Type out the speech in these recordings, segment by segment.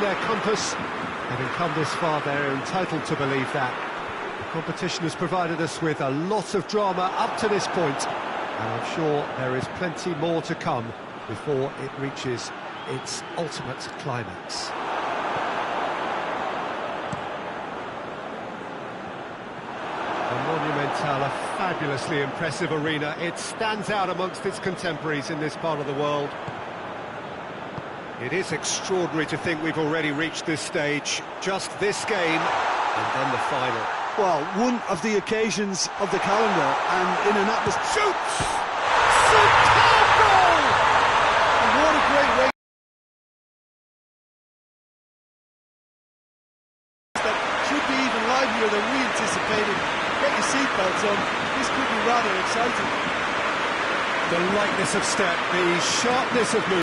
their compass. Having come this far, they're entitled to believe that. The competition has provided us with a lot of drama up to this point, and I'm sure there is plenty more to come before it reaches its ultimate climax. The Monumental, a fabulously impressive arena. It stands out amongst its contemporaries in this part of the world. It is extraordinary to think we've already reached this stage. Just this game, and then the final. Well, one of the occasions of the calendar, and in an atmosphere... Shoots! Superb goal! And what a great way... That should be even livelier than we anticipated. Get your seatbelts on. This could be rather exciting. The lightness of step, the sharpness of movement.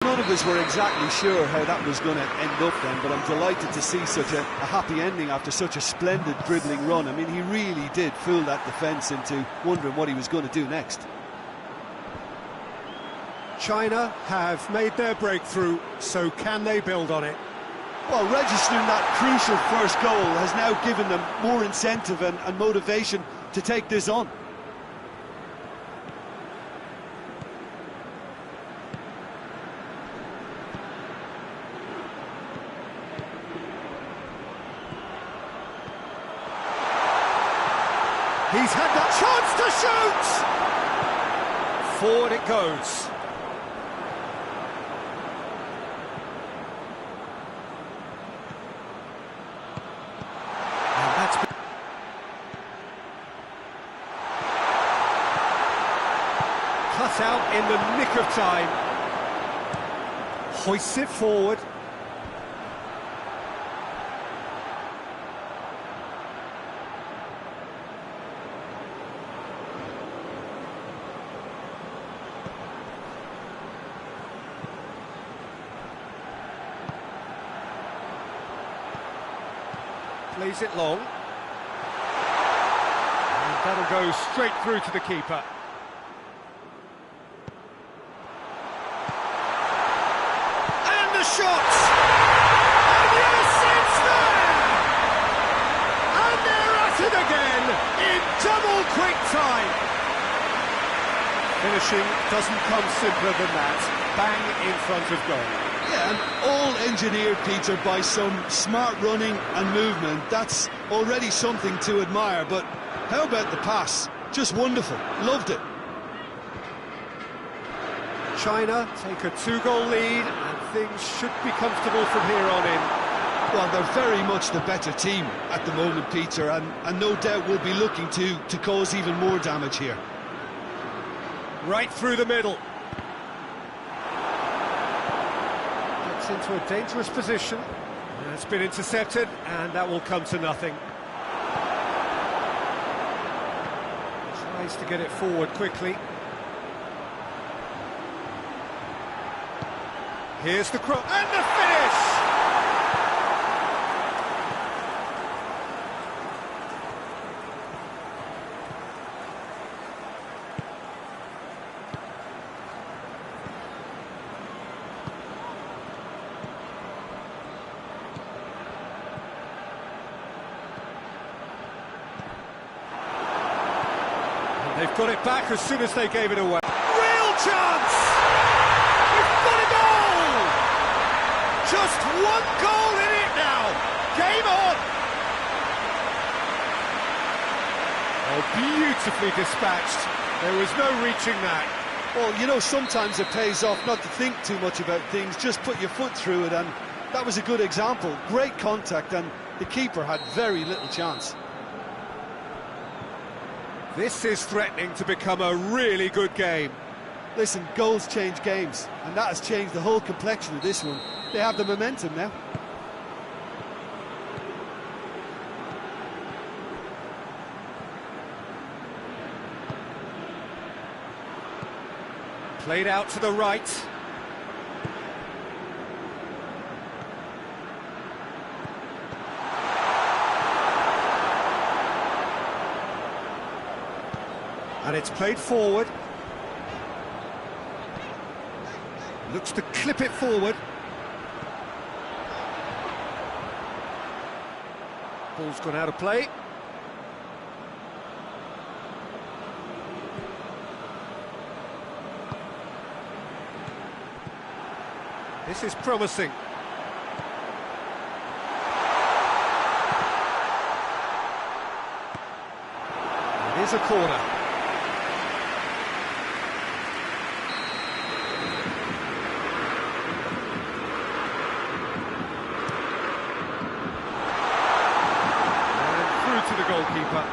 None of us were exactly sure how that was going to end up then, but I'm delighted to see such a happy ending after such a splendid dribbling run. I mean, he really did fool that defence into wondering what he was going to do next. China have made their breakthrough, so can they build on it? Well, registering that crucial first goal has now given them more incentive and motivation to take this on. He's had the chance to shoot! Forward it goes. And that's cut out in the nick of time. Hoists it forward. Plays it long. And that'll go straight through to the keeper. And the shot! And yes, it's there! And they're at it again in double quick time. Finishing doesn't come simpler than that. Bang in front of goal. Yeah, and all engineered, Peter, by some smart running and movement. That's already something to admire, but how about the pass? Just wonderful. Loved it. China take a 2-goal lead, and things should be comfortable from here on in. Well, they're very much the better team at the moment, Peter, and no doubt will be looking to cause even more damage here. Right through the middle. Into a dangerous position. It's been intercepted, and that will come to nothing. Tries to get it forward quickly. Here's the cross, and the finish! They've got it back as soon as they gave it away. Real chance! We've got a goal! Just one goal in it now! Game on! Oh, beautifully dispatched. There was no reaching that. Well, you know, sometimes it pays off not to think too much about things, just put your foot through it, and that was a good example. Great contact, and the keeper had very little chance. This is threatening to become a really good game. Listen, goals change games, and that has changed the whole complexion of this one. They have the momentum now. Played out to the right. And it's played forward. Looks to clip it forward. Ball's gone out of play. This is promising. It is a corner. And through to the goalkeeper.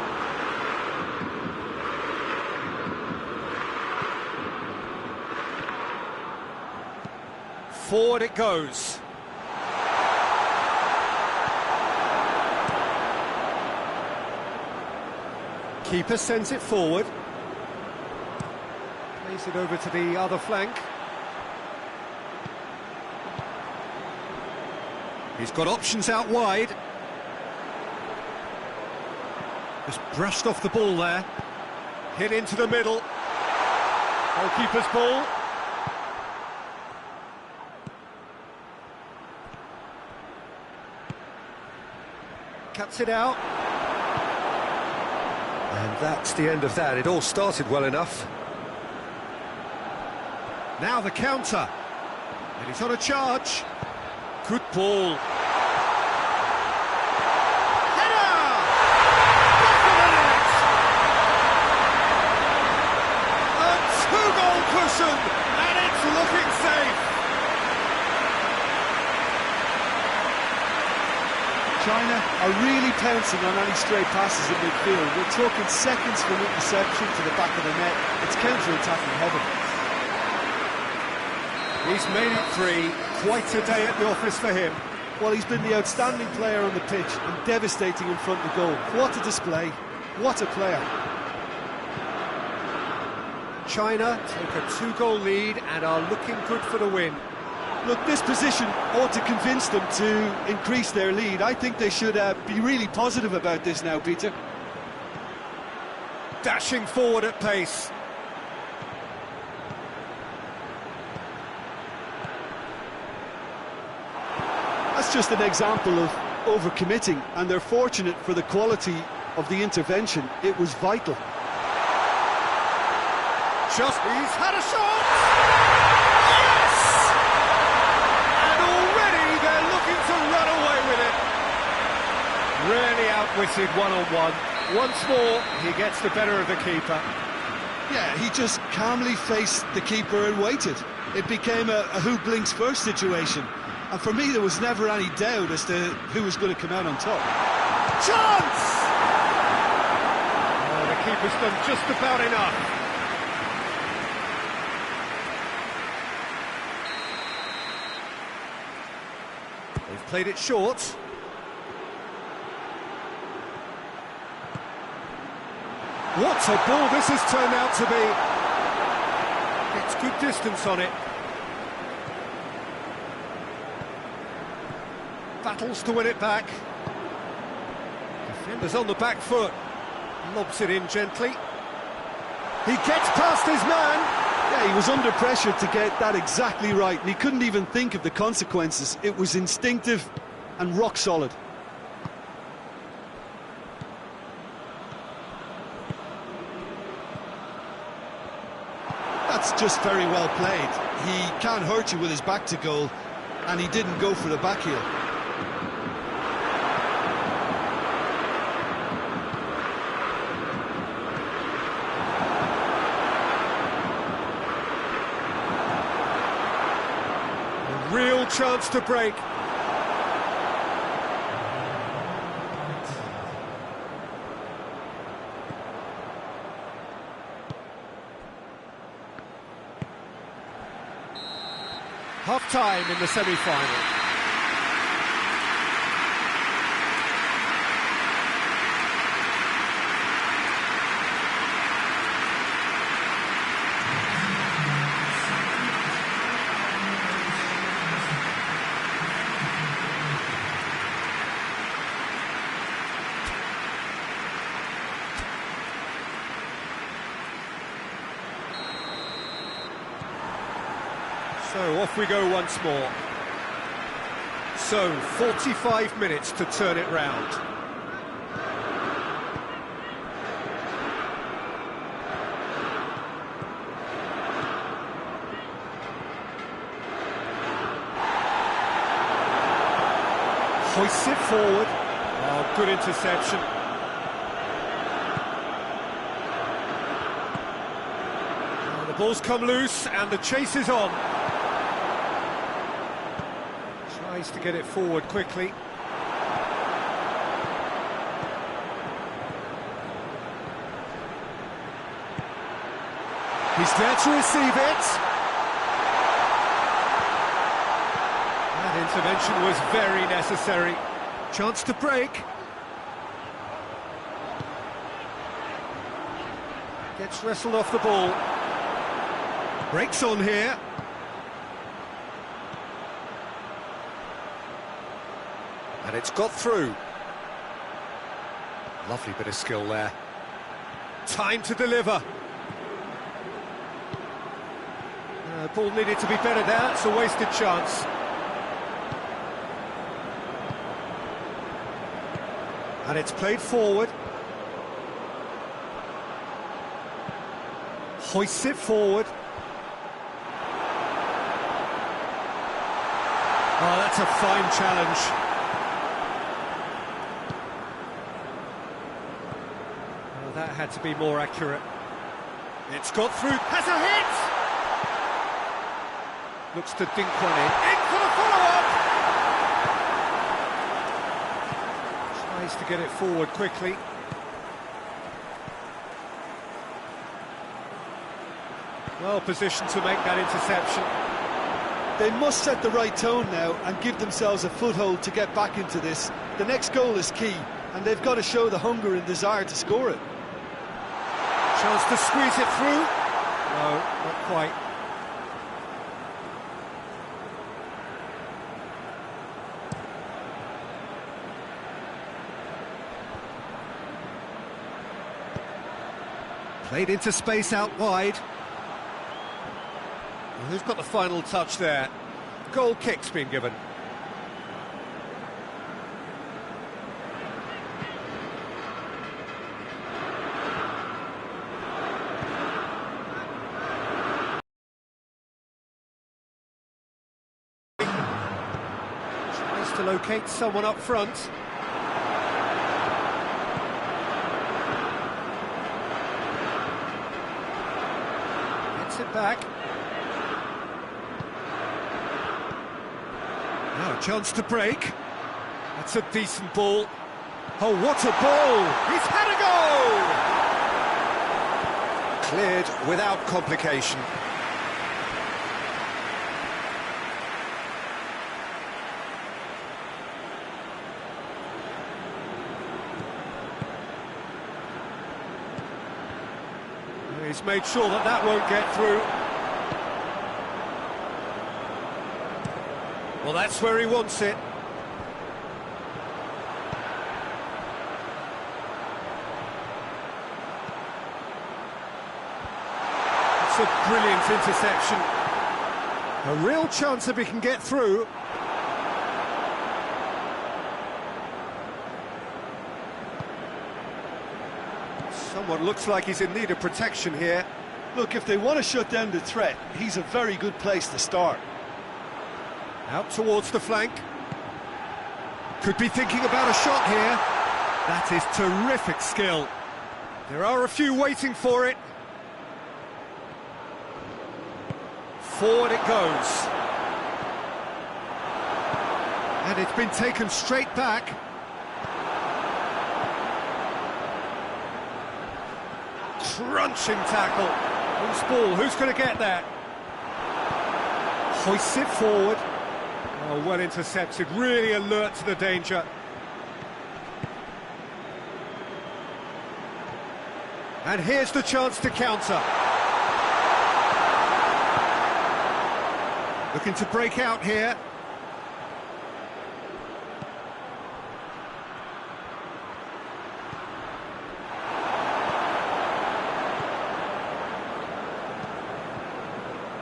Forward it goes. Keeper sends it forward. Plays it over to the other flank. He's got options out wide. Just brushed off the ball there. Hit into the middle. Goalkeeper's ball. Cuts it out. And that's the end of that. It all started well enough. Now the counter. And he's on a charge. Good ball. Header! Back of the net! A two-goal cushion, and it's looking safe. China are really pouncing on any stray passes in midfield. We're talking seconds from interception to the back of the net. It's counter-attacking heaven. He's made it three. Quite a day at the office for him. Well, he's been the outstanding player on the pitch and devastating in front of goal. What a display. What a player. China take a two-goal lead and are looking good for the win. Look, this position ought to convince them to increase their lead. I think they should be really positive about this now, Peter. Dashing forward at pace. That's just an example of overcommitting, and they're fortunate for the quality of the intervention. It was vital. Just, he's had a shot! Yes! And already they're looking to run away with it. Really outwitted one-on-one. Once more, he gets the better of the keeper. Yeah, he just calmly faced the keeper and waited. It became a who blinks first situation. And for me, there was never any doubt as to who was going to come out on top. Chance! Oh, the keeper's done just about enough. They've played it short. What a ball this has turned out to be. It's good distance on it. Battles to win it back. Defender's on the back foot. Lobs it in gently. He gets past his man. Yeah, he was under pressure to get that exactly right, and he couldn't even think of the consequences. It was instinctive and rock solid. That's just very well played. He can't hurt you with his back to goal, and he didn't go for the back heel. Real chance to break. Half-time in the semi-final. So off we go once more. So 45 minutes to turn it round. Hoists it forward. Oh, good interception. Oh, the ball's come loose and the chase is on. Tries to get it forward quickly. He's there to receive it. That intervention was very necessary. Chance to break. Gets wrestled off the ball. Breaks on here. And it's got through. Lovely bit of skill there. Time to deliver. Ball needed to be better there. It's a wasted chance. And it's played forward. Hoists it forward. Oh, that's a fine challenge. Oh, that had to be more accurate. It's got through. Has a hit! Looks to dink one in for the follow-up! Tries to get it forward quickly. Well positioned to make that interception. They must set the right tone now and give themselves a foothold to get back into this. The next goal is key, and they've got to show the hunger and desire to score it. Chance to squeeze it through. No, not quite. Played into space out wide. Well, who's got the final touch there? Goal kick's been given. Tries to locate someone up front. It back. Now a chance to break. That's a decent ball. Oh, what a ball! He's had a goal! Cleared without complication. He's made sure that that won't get through. Well, that's where he wants it. It's a brilliant interception. A real chance if he can get through. Someone looks like he's in need of protection here. Look, if they want to shut down the threat, he's a very good place to start. Out towards the flank. Could be thinking about a shot here. That is terrific skill. There are a few waiting for it. Forward it goes. And it's been taken straight back. Crunching tackle. Who's ball? Who's going to get that? Hoists it forward. Oh, well intercepted. Really alert to the danger. And here's the chance to counter. Looking to break out here.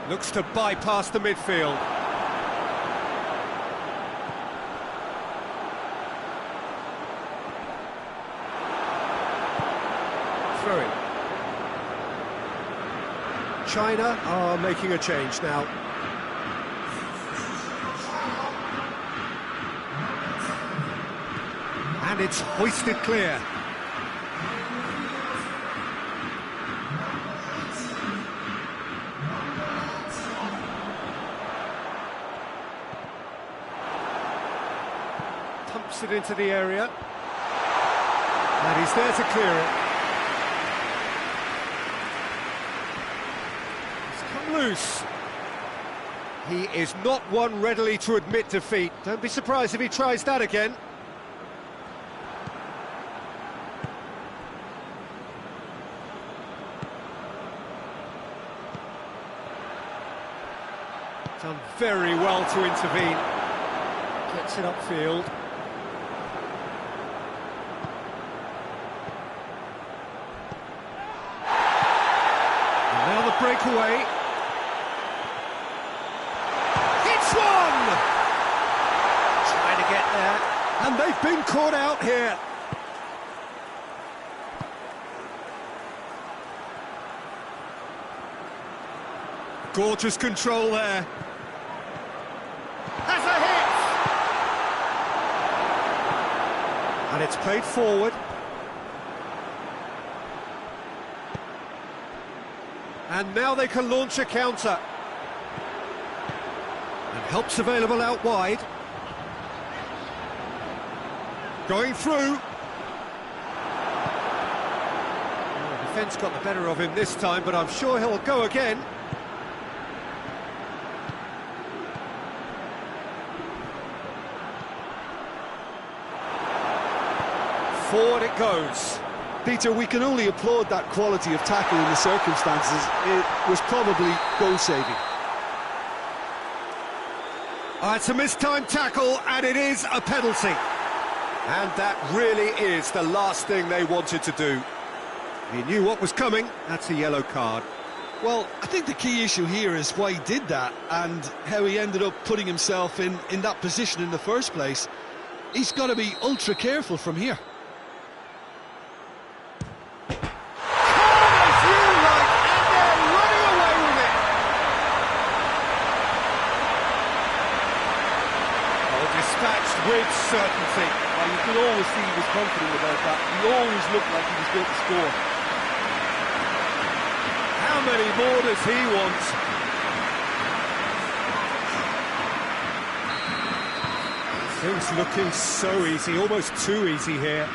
Looks to bypass the midfield. Throw in. China are making a change now. And it's hoisted clear. Pumps it into the area. And he's there to clear it. It's come loose. He is not one readily to admit defeat. Don't be surprised if he tries that again. Done very well to intervene. Gets it upfield. And now the breakaway. Hits one! Trying to get there. And they've been caught out here. Gorgeous control there. Has a hit! And it's played forward. And now they can launch a counter. And help's available out wide. Going through. Well, the defence got the better of him this time, but I'm sure he'll go again. Forward it goes. Peter, we can only applaud that quality of tackle in the circumstances. It was probably goal-saving. It's a mistimed tackle, and it is a penalty. And that really is the last thing they wanted to do. He knew what was coming. That's a yellow card. Well, I think the key issue here is why he did that and how he ended up putting himself in that position in the first place. He's got to be ultra careful from here. Dispatched with certainty. Well, you could always see he was confident about that. He always looked like he was going to score. How many more does he want? Things looking so easy, almost too easy here.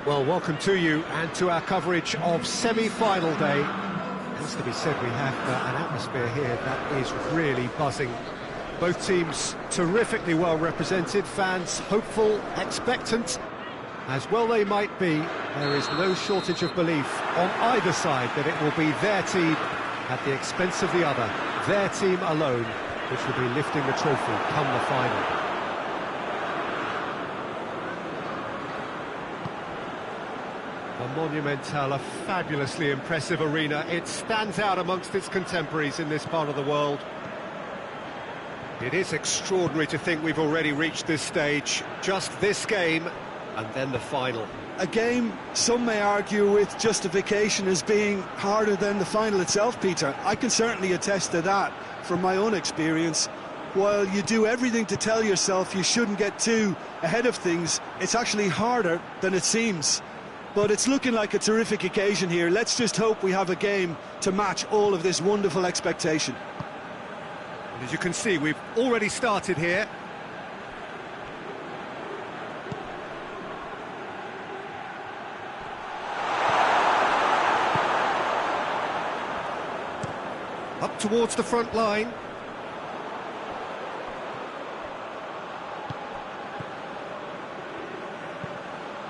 Well, welcome to you and to our coverage of semi-final day. It has to be said, we have an atmosphere here that is really buzzing. Both teams terrifically well represented, fans hopeful, expectant. As well they might be, there is no shortage of belief on either side that it will be their team at the expense of the other, their team alone, which will be lifting the trophy come the final. The Monumental, a fabulously impressive arena. It stands out amongst its contemporaries in this part of the world. It is extraordinary to think we've already reached this stage. Just this game, and then the final. A game some may argue with justification as being harder than the final itself, Peter. I can certainly attest to that from my own experience. While you do everything to tell yourself you shouldn't get too ahead of things, it's actually harder than it seems. But it's looking like a terrific occasion here. Let's just hope we have a game to match all of this wonderful expectation. And as you can see, we've already started here. Up towards the front line.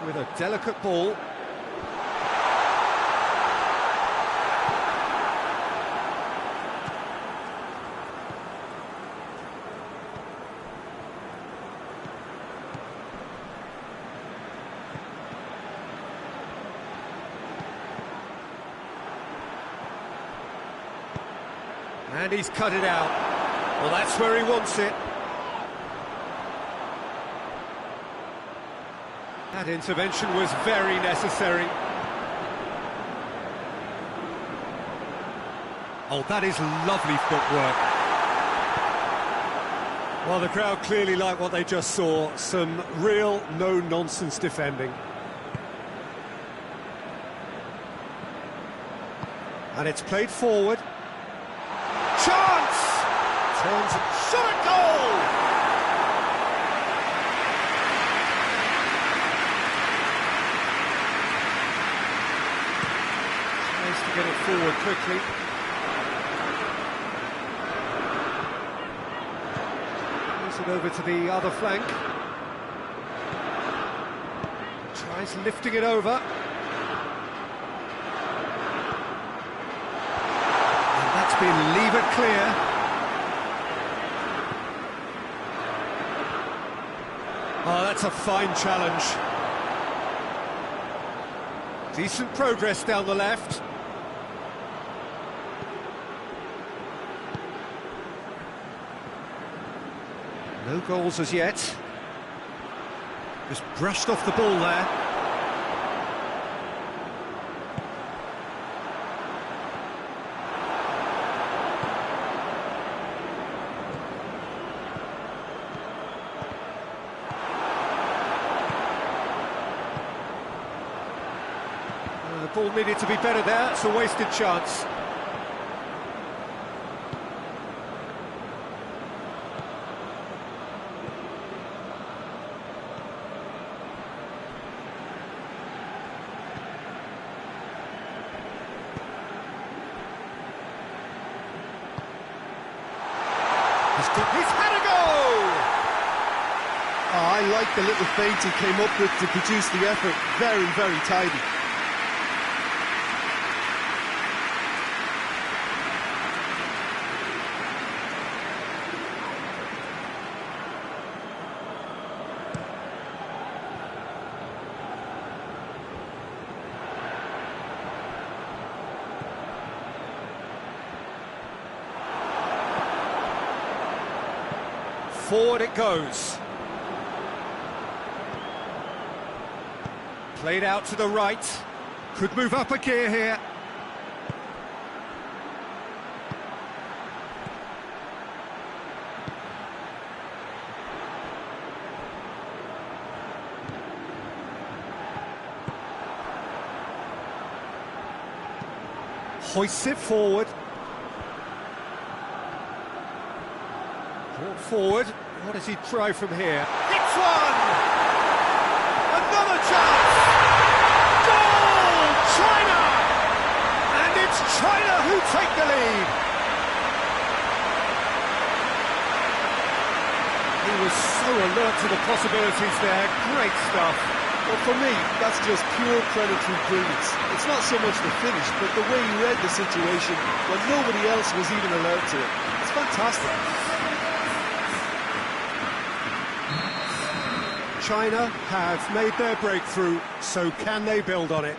With a delicate ball. And he's cut it out. Well, that's where he wants it. That intervention was very necessary. Oh, that is lovely footwork. Well, the crowd clearly like what they just saw. Some real no-nonsense defending. And it's played forward. Chance! Turns and shot at goal! Tries to get it forward quickly. Moves it over to the other flank. Tries lifting it over. Leave it clear. Oh, that's a fine challenge. Decent progress down the left. No goals as yet. Just brushed off the ball there. The ball needed to be better there, it's a wasted chance. He's had a go! Oh, I like the little feint he came up with to produce the effort. Very, very tidy. Forward it goes. Played out to the right. Could move up a gear here. Hoists it forward. Brought forward. What does he try from here? Hits one! Another chance! to the possibilities there. Great stuff. Well, for me, that's just pure predatory brilliance. It's not so much the finish, but the way he read the situation when nobody else was even alert to it. It's fantastic. China have made their breakthrough, so can they build on it?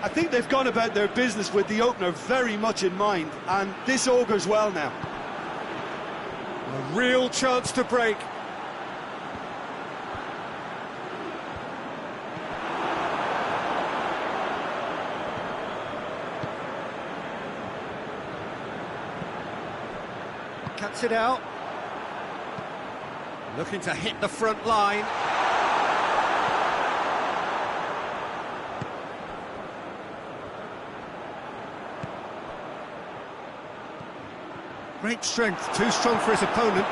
I think they've gone about their business with the opener very much in mind, and this augurs well now. A real chance to break. Cuts it out. Looking to hit the front line. Great strength, too strong for his opponent.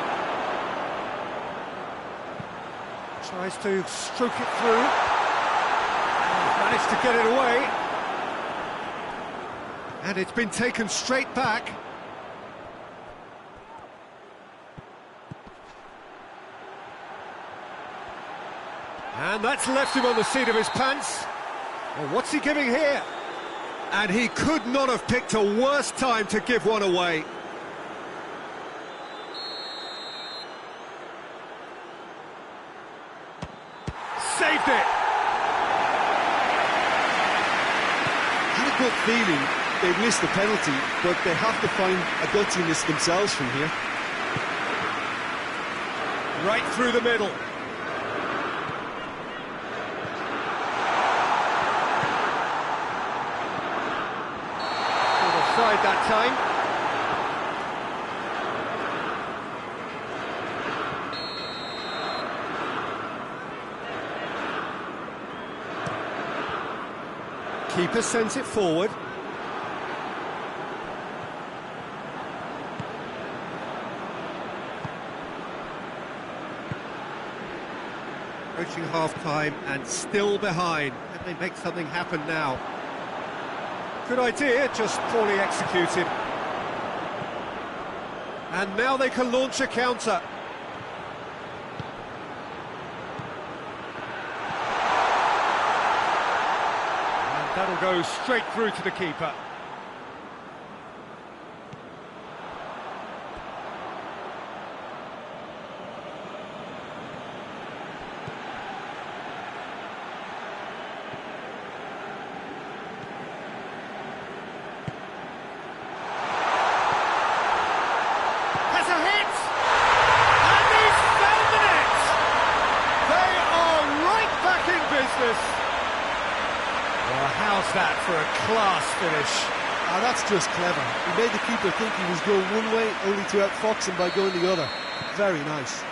Tries to stroke it through. Managed to get it away. And it's been taken straight back. And that's left him on the seat of his pants. Well, what's he giving here? And he could not have picked a worse time to give one away. Saved it! Had a good feeling they've missed the penalty, but they have to find a gutsiness themselves from here. Right through the middle. Offside that time. Keeper sends it forward. Approaching half-time and still behind. Can they make something happen now? Good idea, just poorly executed. And now they can launch a counter. That'll go straight through to the keeper. Has a hit! And he's found the net! They are right back in business. Well, how's that for a class finish? Ah, that's just clever. He made the keeper think he was going one way, only to outfox him by going the other. Very nice.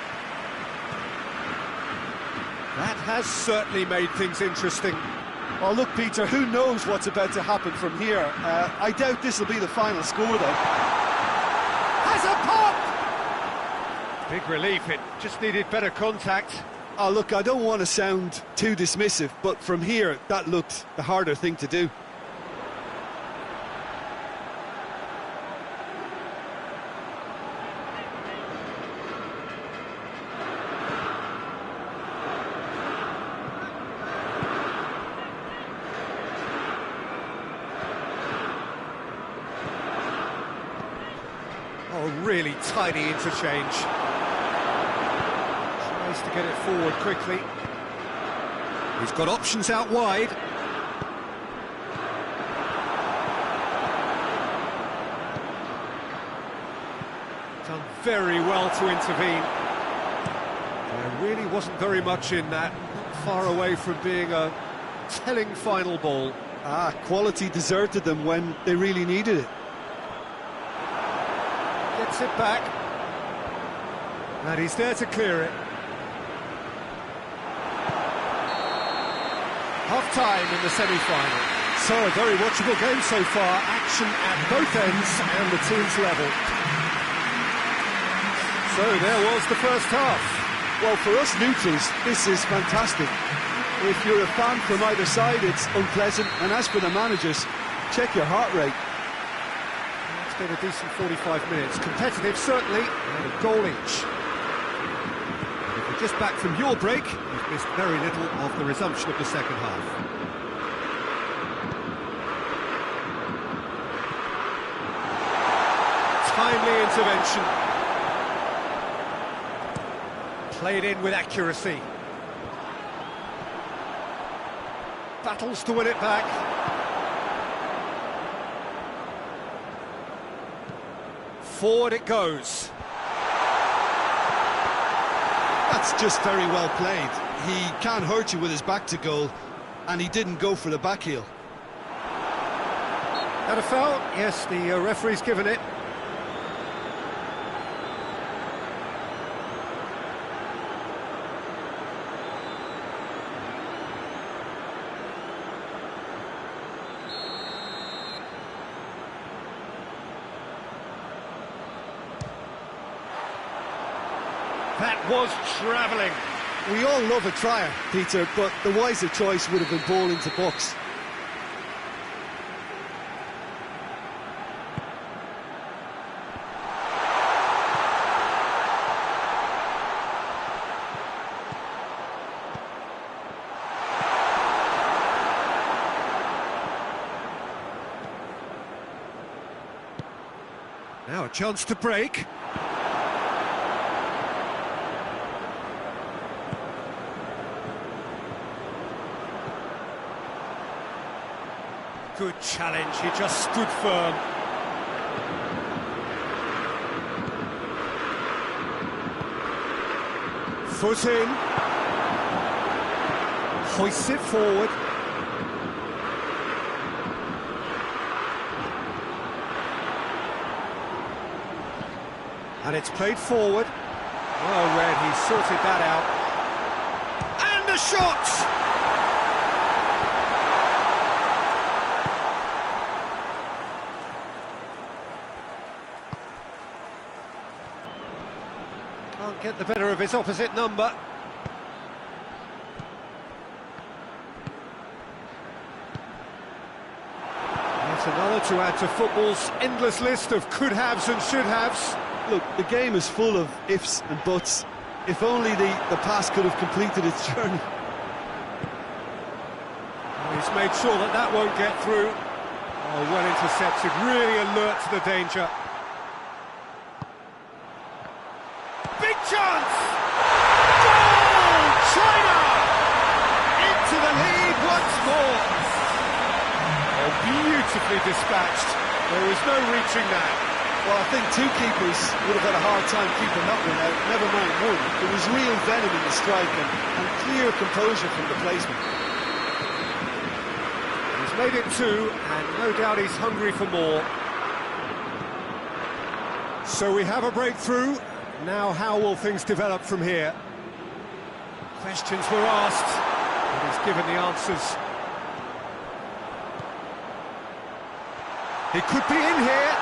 That has certainly made things interesting. Oh, look, Peter, who knows what's about to happen from here? I doubt this will be the final score, though. Has a pop! Big relief, it just needed better contact. Oh, look, I don't want to sound too dismissive, but from here, that looked the harder thing to do. Oh, really tiny interchange. To get it forward quickly. He's got options out wide. Done very well to intervene. There really wasn't very much in that. Not far away from being a telling final ball. Ah, quality deserted them when they really needed it. Gets it back. And he's there to clear it. Half-time in the semi-final. So a very watchable game so far. Action at both ends and the teams level. So there was the first half. Well, for us neutrals, this is fantastic. If you're a fan from either side, it's unpleasant. And as for the managers, check your heart rate. It's been a decent 45 minutes. Competitive, certainly, and a goal each. If we just back from your break. You've missed very little of the resumption of the second half. Timely intervention. Played in with accuracy. Battles to win it back. Forward it goes. That's just very well played. He can't hurt you with his back to goal, and he didn't go for the back heel. Had a foul? Yes, the referee's given it. That was travelling. We all love a trier, Peter, but the wiser choice would have been ball into box. Now a chance to break. Good challenge, he just stood firm. Foot in. Hoists it forward. And it's played forward. Well read, he sorted that out. And a shot! Can't get the better of his opposite number. Yet another to add to football's endless list of could-haves and should-haves. Look, the game is full of ifs and buts. If only the pass could have completed its journey. He's made sure that that won't get through. Oh, well intercepted, really alert to the danger. Big chance! Goal! China! Into the lead once more. Oh, beautifully dispatched. There was no reaching that. Well, I think two keepers would have had a hard time keeping that one out, never mind one. There was real venom in the strike and clear composure from the placement. He's made it two, and no doubt he's hungry for more. So we have a breakthrough. Now how will things develop from here? Questions were asked, and he's given the answers. He could be in here.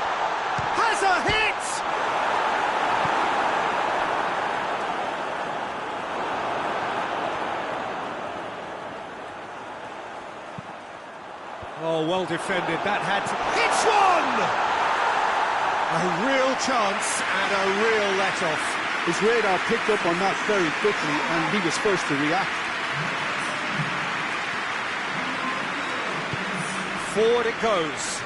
Has a hit! Oh, well defended. That had to... It's one! A real chance and a real let-off. His radar picked up on that very quickly, and he was first to react. Forward it goes.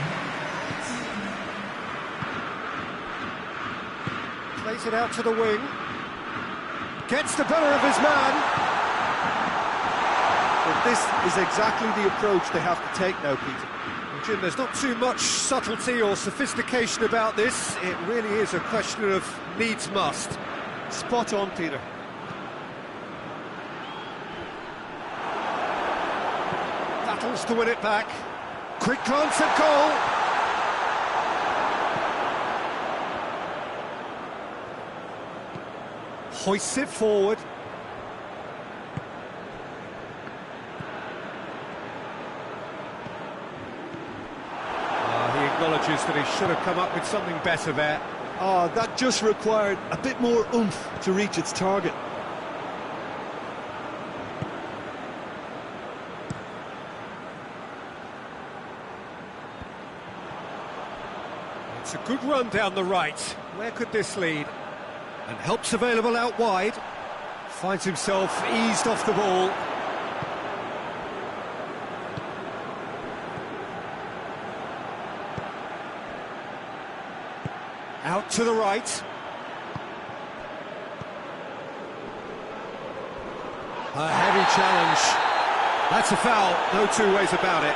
Plays it out to the wing. Gets the better of his man. But this is exactly the approach they have to take now, Peter. Jim, there's not too much subtlety or sophistication about this. It really is a question of needs must. Spot on, Peter. Battles to win it back. Quick glance at goal. Hoists it forward. He acknowledges that he should have come up with something better there. That just required a bit more oomph to reach its target. It's a good run down the right. Where could this lead? And help's available out wide. Finds himself eased off the ball. Out to the right. A heavy challenge. That's a foul, no two ways about it.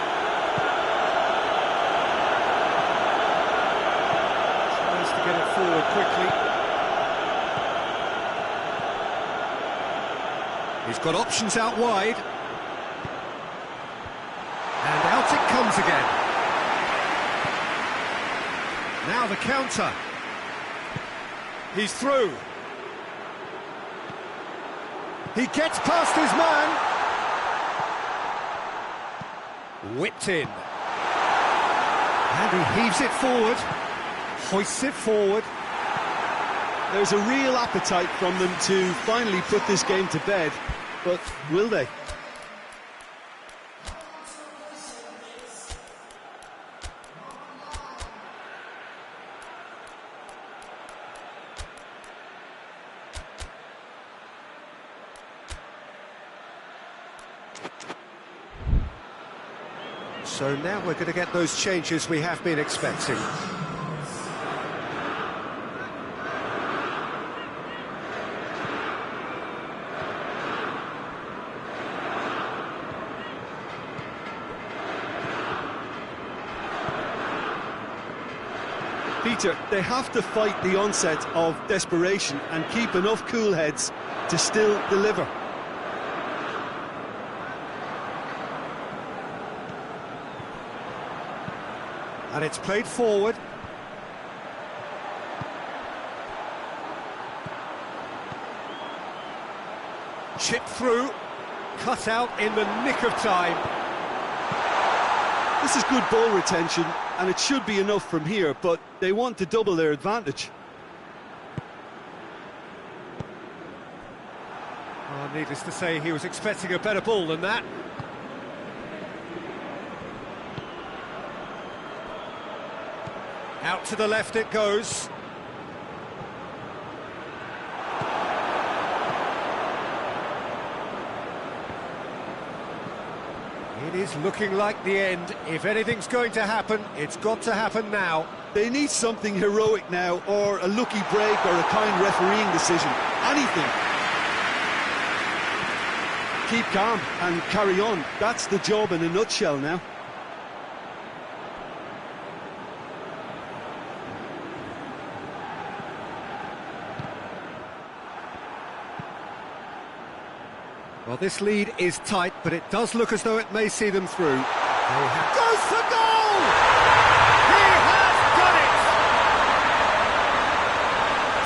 Tries to get it forward quickly. He's got options out wide. And out it comes again. Now the counter. He's through. He gets past his man. Whipped in. And he heaves it forward. Hoists it forward. There's a real appetite from them to finally put this game to bed, but will they? So now we're going to get those changes we have been expecting. Peter, they have to fight the onset of desperation and keep enough cool heads to still deliver. And it's played forward. Chipped through, cut out in the nick of time. This is good ball retention, and it should be enough from here, but they want to double their advantage. Oh, needless to say, he was expecting a better ball than that. Out to the left it goes. It is looking like the end. If anything's going to happen, it's got to happen now. They need something heroic now, or a lucky break, or a kind refereeing decision. Anything. Keep calm and carry on. That's the job in a nutshell now. Well, this lead is tight, but it does look as though it may see them through. Goes for goal! He has done it!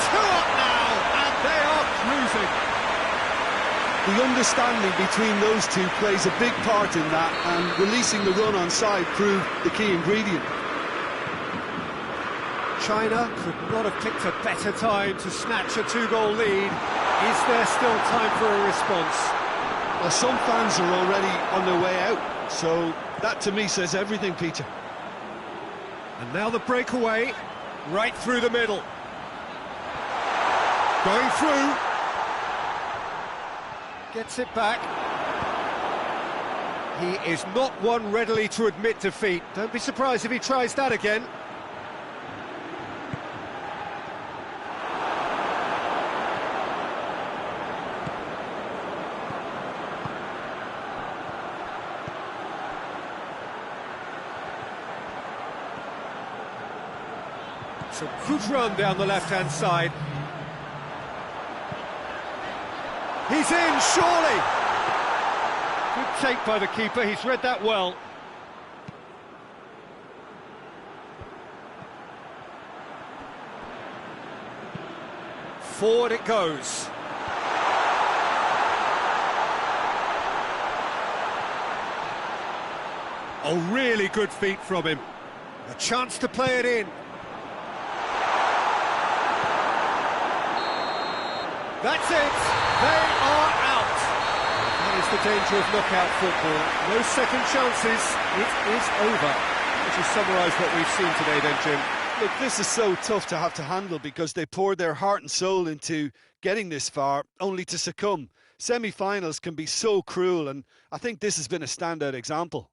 2 up now, and they are cruising. The understanding between those two plays a big part in that, and releasing the run on side proved the key ingredient. China could not have picked a better time to snatch a 2-goal lead. Is there still time for a response? Well, some fans are already on their way out, so that to me says everything, Peter. And now the breakaway, right through the middle. Going through. Gets it back. He is not one readily to admit defeat. Don't be surprised if he tries that again. It's a good run down the left-hand side. He's in, surely! Good take by the keeper, he's read that well. Forward it goes. Oh, really good feet from him. A chance to play it in. That's it, they are out. That is the danger of knockout football. No second chances, it is over. Would you summarise what we've seen today then, Jim? Look, this is so tough to have to handle because they poured their heart and soul into getting this far, only to succumb. Semi-finals can be so cruel, and I think this has been a standout example.